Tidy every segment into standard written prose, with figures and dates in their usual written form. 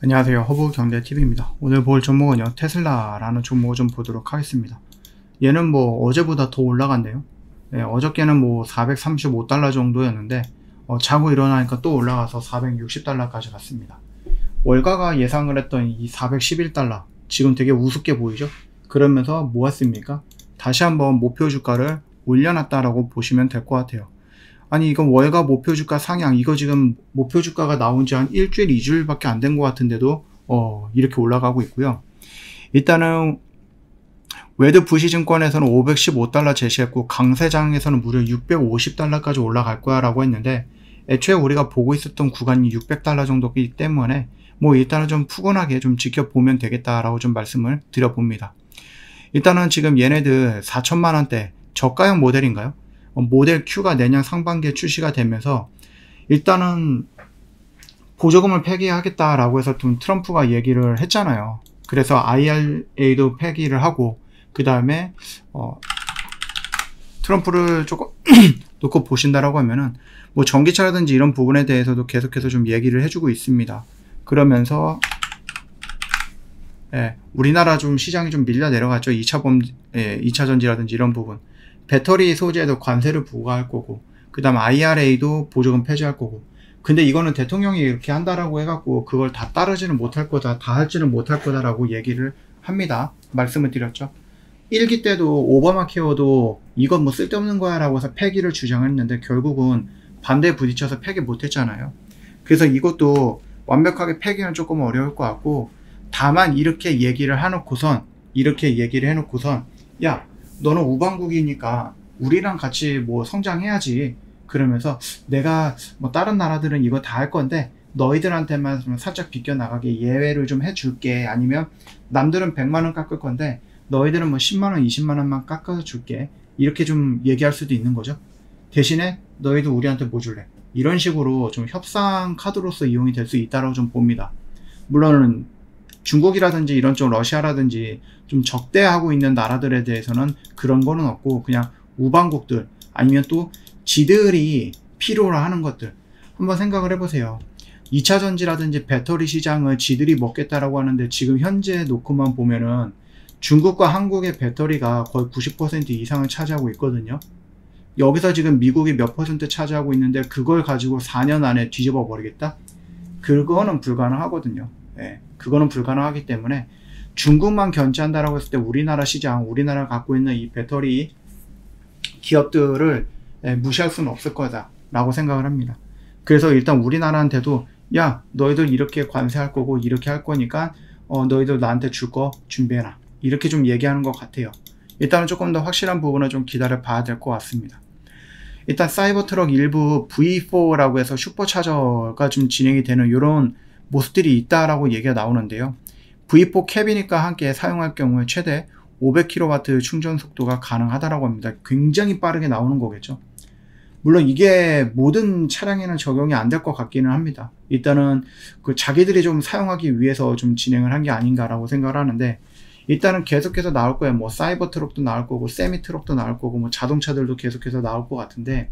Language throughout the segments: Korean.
안녕하세요. 허브경제TV입니다. 오늘 볼 종목은요, 테슬라라는 종목을 좀 보도록 하겠습니다. 얘는 뭐 어제보다 더 올라갔네요. 네, 어저께는 뭐 435달러 정도였는데 자고 일어나니까 또 올라가서 460달러까지 갔습니다. 월가가 예상을 했던 이 411달러 지금 되게 우습게 보이죠? 그러면서 뭐 했습니까? 다시 한번 목표 주가를 올려놨다라고 보시면 될 것 같아요. 아니 이건 월가 목표 주가 상향, 이거 지금 목표 주가가 나온 지 한 일주일 2주일밖에 안 된 것 같은데도 이렇게 올라가고 있고요. 일단은 웨드 부시증권에서는 515달러 제시했고 강세장에서는 무려 650달러까지 올라갈 거야 라고 했는데, 애초에 우리가 보고 있었던 구간이 600달러 정도이기 때문에 뭐 일단은 좀 푸근하게 좀 지켜보면 되겠다라고 좀 말씀을 드려봅니다. 일단은 지금 얘네들 4천만원대 저가형 모델인가요? 모델 Q가 내년 상반기에 출시가 되면서 일단은 보조금을 폐기하겠다라고 해서 좀 트럼프가 얘기를 했잖아요. 그래서 IRA도 폐기를 하고, 그 다음에 트럼프를 조금 놓고 보신다라고 하면은 뭐 전기차라든지 이런 부분에 대해서도 계속해서 좀 얘기를 해주고 있습니다. 그러면서 우리나라 좀 시장이 좀 밀려 내려갔죠. 2차 전지라든지 이런 부분. 배터리 소재에도 관세를 부과할 거고, 그 다음 IRA도 보조금 폐지할 거고. 근데 이거는 대통령이 이렇게 한다라고 해갖고 그걸 다 따르지는 못할 거다, 다 할지는 못할 거다라고 얘기를 합니다. 말씀을 드렸죠. 1기 때도 오바마 케어도 이건 뭐 쓸데없는 거야 라고 해서 폐기를 주장했는데 결국은 반대에 부딪혀서 폐기 못했잖아요. 그래서 이것도 완벽하게 폐기는 조금 어려울 것 같고, 다만 이렇게 얘기를 해놓고선 야, 너는 우방국이니까 우리랑 같이 뭐 성장해야지. 그러면서 내가 뭐 다른 나라들은 이거 다 할 건데 너희들한테만 좀 살짝 비껴나가게 예외를 좀 해줄게. 아니면 남들은 100만원 깎을 건데 너희들은 뭐 10만원, 20만원만 깎아줄게. 이렇게 좀 얘기할 수도 있는 거죠. 대신에 너희도 우리한테 뭐 줄래? 이런 식으로 좀 협상 카드로서 이용이 될 수 있다고 좀 봅니다. 물론 중국이라든지 이런 쪽 러시아라든지 좀 적대하고 있는 나라들에 대해서는 그런 거는 없고, 그냥 우방국들 아니면 또 지들이 필요로 하는 것들 한번 생각을 해보세요. 2차 전지라든지 배터리 시장을 지들이 먹겠다라고 하는데 지금 현재 놓고만 보면은 중국과 한국의 배터리가 거의 90% 이상을 차지하고 있거든요. 여기서 지금 미국이 몇 퍼센트 차지하고 있는데 그걸 가지고 4년 안에 뒤집어 버리겠다? 그거는 불가능하거든요. 그거는 불가능하기 때문에 중국만 견제한다라고 했을 때 우리나라 시장, 우리나라가 갖고 있는 이 배터리 기업들을 무시할 수는 없을 거다 라고 생각을 합니다. 그래서 일단 우리나라한테도 야, 너희들 이렇게 관세할 거고 이렇게 할 거니까 너희들 나한테 줄 거 준비해라, 이렇게 좀 얘기하는 것 같아요. 일단은 조금 더 확실한 부분을 좀 기다려 봐야 될 것 같습니다. 일단 사이버트럭 일부 V4라고 해서 슈퍼차저가 좀 진행이 되는 이런 모습들이 있다라고 얘기가 나오는데요. V4 캐비닛과 함께 사용할 경우에 최대 500kW 충전 속도가 가능하다라고 합니다. 굉장히 빠르게 나오는 거겠죠. 물론 이게 모든 차량에는 적용이 안 될 것 같기는 합니다. 일단은 그 자기들이 좀 사용하기 위해서 좀 진행을 한 게 아닌가라고 생각을 하는데, 일단은 계속해서 나올 거예요. 뭐 사이버 트럭도 나올 거고 세미 트럭도 나올 거고 뭐 자동차들도 계속해서 나올 것 같은데,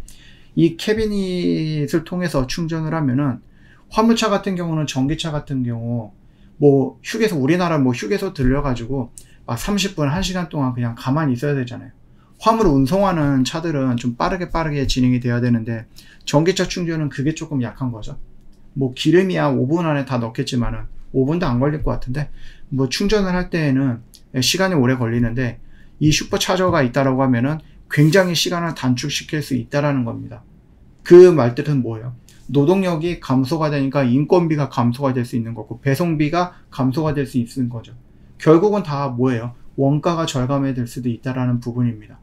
이 캐비닛을 통해서 충전을 하면은 화물차 같은 경우는 전기차 같은 경우 뭐 휴게소, 우리나라 뭐 휴게소 들려가지고 막 30분, 1시간 동안 그냥 가만히 있어야 되잖아요. 화물을 운송하는 차들은 좀 빠르게 진행이 돼야 되는데 전기차 충전은 그게 조금 약한 거죠. 뭐 기름이야 5분 안에 다 넣겠지만은 5분도 안 걸릴 것 같은데, 뭐 충전을 할 때에는 시간이 오래 걸리는데 이 슈퍼차저가 있다라고 하면은 굉장히 시간을 단축시킬 수 있다라는 겁니다. 그 말뜻은 뭐예요? 노동력이 감소가 되니까 인건비가 감소가 될 수 있는 거고 배송비가 감소가 될 수 있는 거죠. 결국은 다 뭐예요? 원가가 절감이 될 수도 있다라는 부분입니다.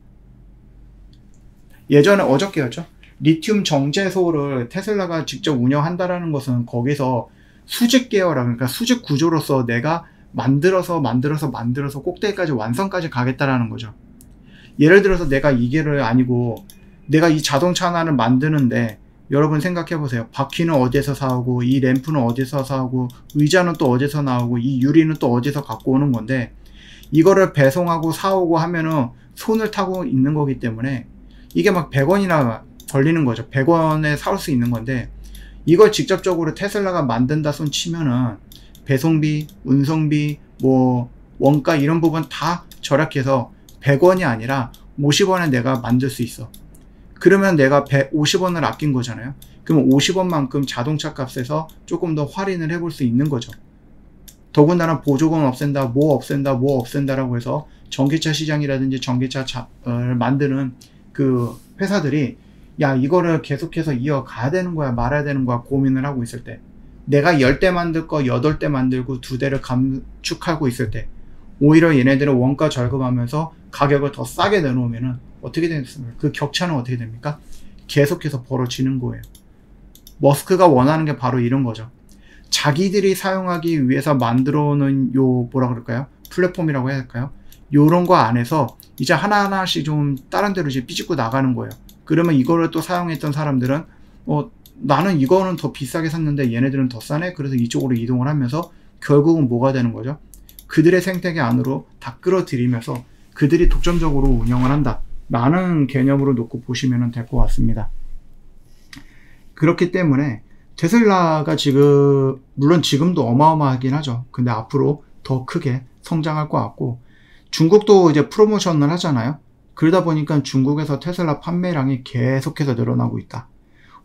예전에 어저께였죠. 리튬 정제소를 테슬라가 직접 운영한다라는 것은 거기서 수직 계열화, 그러니까 수직 구조로서 내가 만들어서 꼭대기까지 완성까지 가겠다라는 거죠. 예를 들어서 내가 이게를 아니고 내가 이 자동차 하나를 만드는데, 여러분 생각해 보세요. 바퀴는 어디서 사오고 이 램프는 어디서 사오고 의자는 또 어디서 나오고 이 유리는 또 어디서 갖고 오는 건데, 이거를 배송하고 사오고 하면은 손을 타고 있는 거기 때문에 이게 막 100원이나 걸리는 거죠. 100원에 사올 수 있는 건데, 이걸 직접적으로 테슬라가 만든다 손 치면은 배송비, 운송비, 뭐 원가 이런 부분 다 절약해서 100원이 아니라 50원에 내가 만들 수 있어. 그러면 내가 150원을 아낀 거잖아요. 그럼 50원만큼 자동차 값에서 조금 더 할인을 해볼 수 있는 거죠. 더군다나 보조금 없앤다, 뭐 없앤다, 뭐 없앤다라고 해서 전기차 시장이라든지 전기차를 만드는 그 회사들이 야, 이거를 계속해서 이어가야 되는 거야, 말아야 되는 거야 고민을 하고 있을 때, 내가 10대 만들 거 8대 만들고 2대를 감축하고 있을 때 오히려 얘네들은 원가 절감하면서 가격을 더 싸게 내놓으면은 어떻게 되겠습니까? 그 격차는 어떻게 됩니까? 계속해서 벌어지는 거예요. 머스크가 원하는 게 바로 이런 거죠. 자기들이 사용하기 위해서 만들어 놓은 요 뭐라 그럴까요? 플랫폼이라고 해야 할까요? 요런 거 안에서 이제 하나하나씩 좀 다른 데로 이제 삐집고 나가는 거예요. 그러면 이거를 또 사용했던 사람들은 나는 이거는 더 비싸게 샀는데 얘네들은 더 싸네? 그래서 이쪽으로 이동을 하면서 결국은 뭐가 되는 거죠? 그들의 생태계 안으로 다 끌어들이면서 그들이 독점적으로 운영을 한다 라는 개념으로 놓고 보시면 될 것 같습니다. 그렇기 때문에 테슬라가 지금 물론 지금도 어마어마하긴 하죠. 근데 앞으로 더 크게 성장할 것 같고, 중국도 이제 프로모션을 하잖아요. 그러다 보니까 중국에서 테슬라 판매량이 계속해서 늘어나고 있다.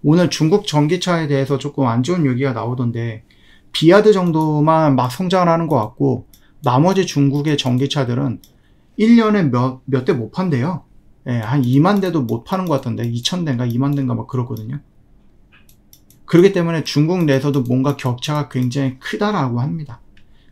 오늘 중국 전기차에 대해서 조금 안 좋은 얘기가 나오던데 비아드 정도만 막 성장을 하는 것 같고 나머지 중국의 전기차들은 1년에 몇 대 못 판대요. 예, 한 2만 대도 못 파는 것 같던데 2,000대인가 2만 대인가 막 그렇거든요. 그렇기 때문에 중국 내에서도 뭔가 격차가 굉장히 크다라고 합니다.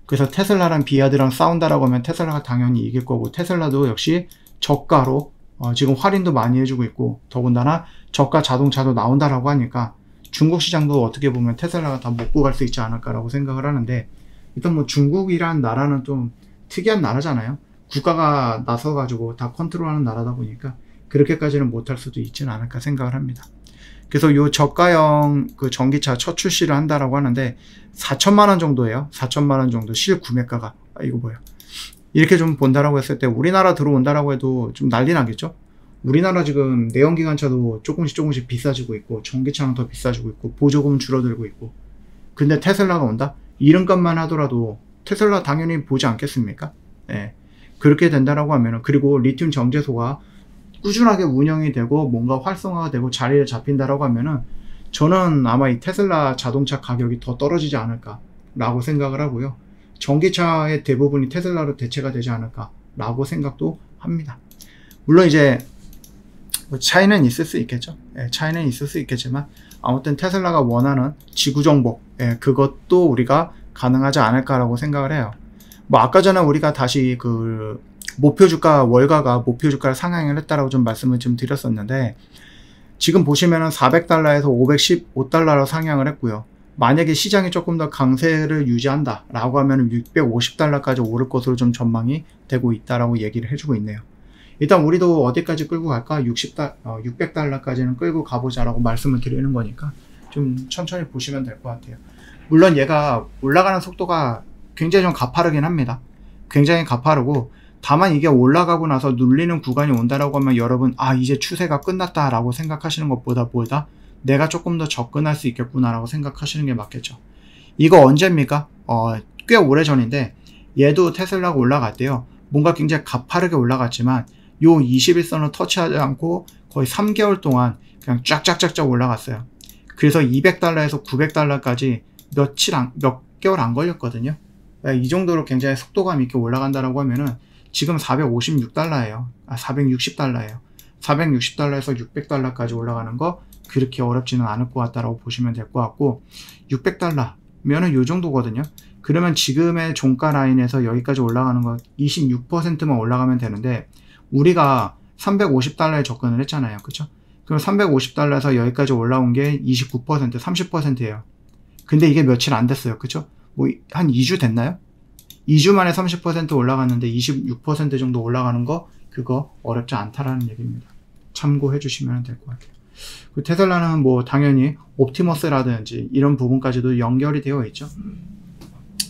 그래서 테슬라랑 비아드랑 싸운다라고 하면 테슬라가 당연히 이길 거고, 테슬라도 역시 저가로 지금 할인도 많이 해주고 있고, 더군다나 저가 자동차도 나온다라고 하니까 중국 시장도 어떻게 보면 테슬라가 다 먹고 갈 수 있지 않을까라고 생각을 하는데, 일단 뭐 중국이란 나라는 좀 특이한 나라잖아요. 국가가 나서가지고 다 컨트롤하는 나라다 보니까 그렇게까지는 못할 수도 있지는 않을까 생각을 합니다. 그래서 요 저가형 그 전기차 첫 출시를 한다라고 하는데 4천만원 정도예요. 4천만원 정도 실구매가가. 이거 뭐야. 이렇게 좀 본다라고 했을 때 우리나라 들어온다라고 해도 좀 난리 나겠죠? 우리나라 지금 내연기관차도 조금씩 비싸지고 있고, 전기차는 더 비싸지고 있고, 보조금은 줄어들고 있고. 근데 테슬라가 온다? 이름값만 하더라도 테슬라 당연히 보지 않겠습니까? 예. 그렇게 된다라고 하면은, 그리고 리튬 정제소가 꾸준하게 운영이 되고 뭔가 활성화가 되고 자리에 잡힌다라고 하면은 저는 아마 이 테슬라 자동차 가격이 더 떨어지지 않을까 라고 생각을 하고요. 전기차의 대부분이 테슬라로 대체가 되지 않을까 라고 생각도 합니다. 물론 이제 차이는 있을 수 있겠죠. 예, 차이는 있을 수 있겠지만 아무튼 테슬라가 원하는 지구정복, 예, 그것도 우리가 가능하지 않을까라고 생각을 해요. 뭐 아까 전에 우리가 다시 그 목표 주가, 월가가 목표 주가를 상향을 했다라고 좀 말씀을 좀 드렸었는데, 지금 보시면은 400달러에서 515달러로 상향을 했고요. 만약에 시장이 조금 더 강세를 유지한다 라고 하면 650달러까지 오를 것으로 좀 전망이 되고 있다라고 얘기를 해주고 있네요. 일단 우리도 어디까지 끌고 갈까? 600달러까지는 끌고 가보자 라고 말씀을 드리는 거니까 좀 천천히 보시면 될 것 같아요. 물론 얘가 올라가는 속도가 굉장히 좀 가파르긴 합니다. 굉장히 가파르고, 다만 이게 올라가고 나서 눌리는 구간이 온다라고 하면 여러분 이제 추세가 끝났다 라고 생각하시는 것보다 내가 조금 더 접근할 수 있겠구나 라고 생각하시는 게 맞겠죠. 이거 언제입니까? 꽤 오래전인데 얘도 테슬라가 올라갔대요. 뭔가 굉장히 가파르게 올라갔지만 요 21선을 터치하지 않고 거의 3개월 동안 그냥 쫙쫙쫙쫙 올라갔어요. 그래서 200달러에서 900달러까지 몇 개월 안 걸렸거든요. 이 정도로 굉장히 속도감 있게 올라간다라고 하면은 지금 456달러예요. 460달러예요. 460달러에서 600달러까지 올라가는 거 그렇게 어렵지는 않을 것 같다라고 보시면 될 것 같고, 600달러면은 요 정도거든요. 그러면 지금의 종가 라인에서 여기까지 올라가는 거 26%만 올라가면 되는데, 우리가 350달러에 접근을 했잖아요. 그쵸? 그럼 350달러에서 여기까지 올라온 게 29%, 30%예요. 근데 이게 며칠 안 됐어요. 그쵸? 뭐 한 2주 됐나요? 2주 만에 30% 올라갔는데 26% 정도 올라가는 거, 그거 어렵지 않다라는 얘기입니다. 참고해 주시면 될 것 같아요. 그 테슬라는 뭐 당연히 옵티머스라든지 이런 부분까지도 연결이 되어 있죠.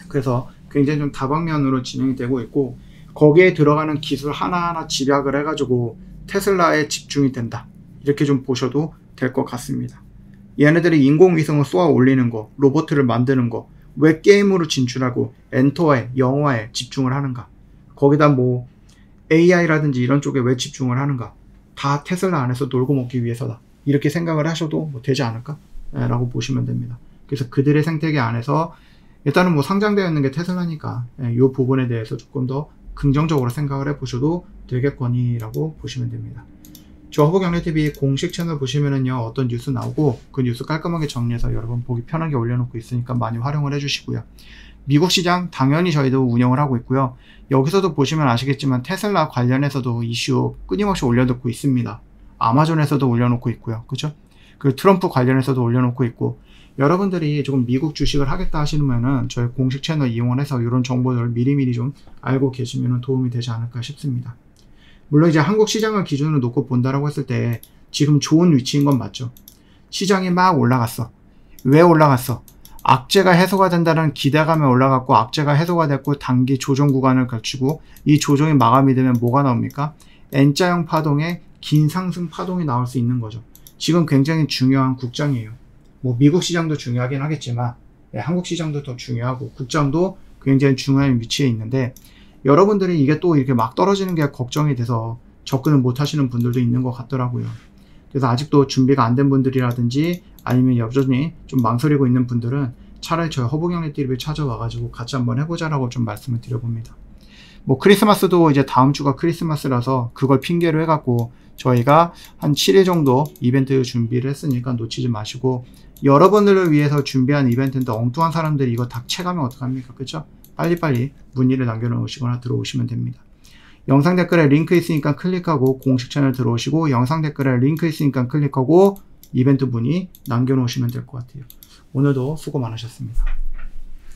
그래서 굉장히 좀 다방면으로 진행이 되고 있고, 거기에 들어가는 기술 하나하나 집약을 해가지고 테슬라에 집중이 된다, 이렇게 좀 보셔도 될 것 같습니다. 얘네들이 인공위성을 쏘아 올리는 거, 로봇을 만드는 거, 왜 게임으로 진출하고 엔터에 영어에 집중을 하는가? 거기다 뭐 AI라든지 이런 쪽에 왜 집중을 하는가? 다 테슬라 안에서 놀고 먹기 위해서다. 이렇게 생각을 하셔도 뭐 되지 않을까? 라고 보시면 됩니다. 그래서 그들의 생태계 안에서 일단은 뭐 상장되어 있는 게 테슬라니까 이 부분에 대해서 조금 더 긍정적으로 생각을 해보셔도 되겠거니라고 보시면 됩니다. 저 허브경제TV 공식 채널 보시면은요, 어떤 뉴스 나오고 그 뉴스 깔끔하게 정리해서 여러분 보기 편하게 올려놓고 있으니까 많이 활용을 해주시고요. 미국 시장 당연히 저희도 운영을 하고 있고요. 여기서도 보시면 아시겠지만 테슬라 관련해서도 이슈 끊임없이 올려놓고 있습니다. 아마존에서도 올려놓고 있고요. 그죠? 그리고 트럼프 관련해서도 올려놓고 있고, 여러분들이 조금 미국 주식을 하겠다 하시면은 저희 공식 채널 이용을 해서 이런 정보들을 미리미리 좀 알고 계시면 도움이 되지 않을까 싶습니다. 물론 이제 한국 시장을 기준으로 놓고 본다라고 했을 때 지금 좋은 위치인 건 맞죠. 시장이 막 올라갔어. 왜 올라갔어? 악재가 해소가 된다는 기대감에 올라갔고, 악재가 해소가 됐고 단기 조정 구간을 거치고 이 조정이 마감이 되면 뭐가 나옵니까? N자형 파동의 긴 상승 파동이 나올 수 있는 거죠. 지금 굉장히 중요한 국장이에요. 뭐 미국 시장도 중요하긴 하겠지만 한국 시장도 더 중요하고 국장도 굉장히 중요한 위치에 있는데, 여러분들이 이게 또 이렇게 막 떨어지는 게 걱정이 돼서 접근을 못 하시는 분들도 있는 것 같더라고요. 그래서 아직도 준비가 안 된 분들이라든지 아니면 여전히 좀 망설이고 있는 분들은 차라리 저희 허브경제TV를 찾아와가지고 같이 한번 해보자라고 좀 말씀을 드려봅니다. 뭐 크리스마스도 이제 다음 주가 크리스마스라서 그걸 핑계로 해갖고 저희가 한 7일 정도 이벤트 준비를 했으니까 놓치지 마시고, 여러분들을 위해서 준비한 이벤트인데 엉뚱한 사람들이 이거 다 채가면 어떡합니까? 그쵸? 빨리빨리 문의를 남겨놓으시거나 들어오시면 됩니다. 영상 댓글에 링크 있으니까 클릭하고 공식 채널 들어오시고, 영상 댓글에 링크 있으니까 클릭하고 이벤트 문의 남겨놓으시면 될 것 같아요. 오늘도 수고 많으셨습니다.